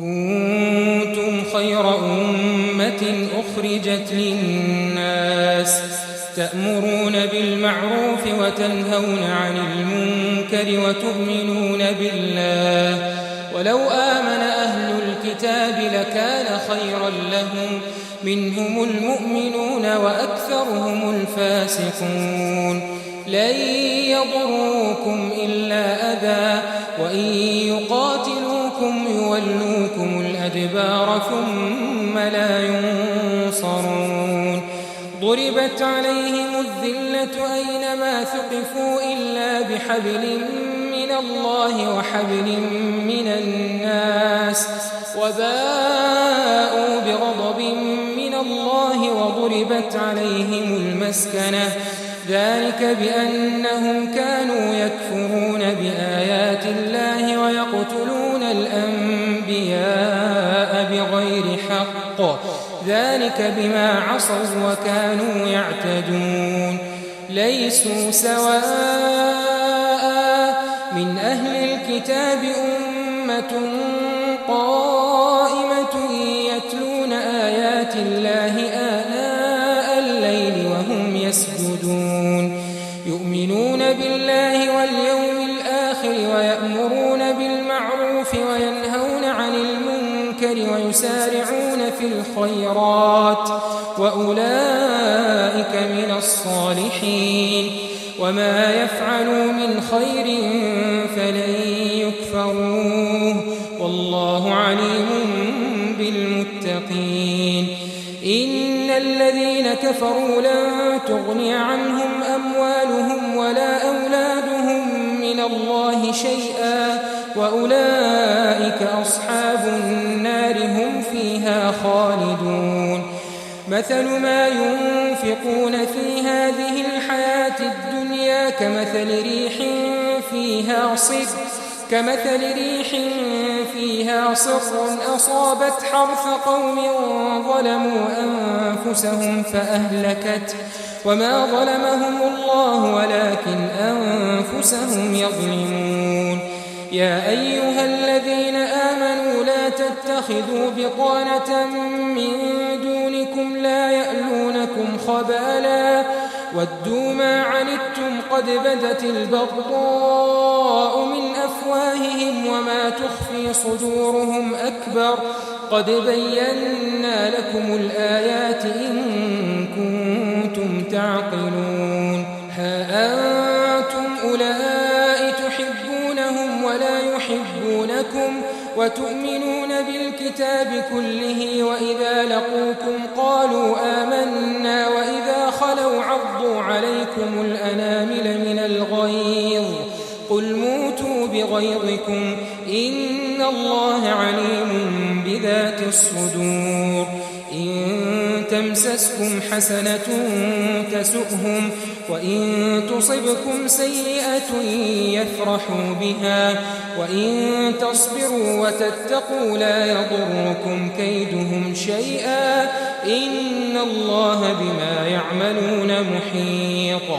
كنتم خير أمة أخرجت للناس تأمرون بالمعروف وتنهون عن المنكر وتؤمنون بالله ولو آمن أهل الكتاب لكان خيرا لهم منهم المؤمنون وأكثرهم الفاسقون لن يضروكم إلا أذى وإن يقاتلوكم يولوكم الأدبار ثم لا ينصرون ضربت عليهم الذلة أينما ثقفوا إلا بحبل من الله وحبل من الناس وباءوا بغضب من الله وضربت عليهم المسكنة ذلك بأنهم كانوا يكفرون بآيات الله ويقتلون الأنبياء بغير حق ذلك بما عصوا وكانوا يعتدون ليسوا سواء من أهل الكتاب أمة قائمة يتلون آيات الله آناء الليل وهم يسجدون يؤمنون بالله واليوم الآخر ويأمرون بالمعروف وينهون عن المنكر ويسارعون في الخيرات وأولئك من الصالحين وما يفعلوا من خير فلن يكفروه والله عليم بالمتقين إن الذين كفروا لن تغني عنهم أموالهم ولا أولادهم من الله شيئا وأولئك أصحاب النار هم فيها خالدون مثل ما ينفقون في هذه الحياة الدنيا كمثل ريح فيها صر أصابت حرث قوم ظلموا أنفسهم فأهلكت وما ظلمهم الله ولكن أنفسهم يظلمون يا أيها الذين آمنوا لا تتخذوا بطانة من دونكم لا يألونكم خبالا ودوا ما عنتم قد بدت البغضاء من أفواههم وما تخفي صدورهم أكبر قد بينا لكم الآيات إن كنتم تعقلون ها أنتم أولئك تحبونهم ولا يحبونكم وتؤمنون بالكتاب كله وإذا لقوكم قالوا آمنا وإذا خلوا عضوا عليكم الأنامل من الغيظ قل موتوا بغيظكم إن الله عليم بذات الصدور إن تمسسكم حسنة تسؤهم وإن تصبكم سيئة يفرحوا بها وإن تصبروا وتتقوا لا يضركم كيدهم شيئا إن الله بما يعملون محيط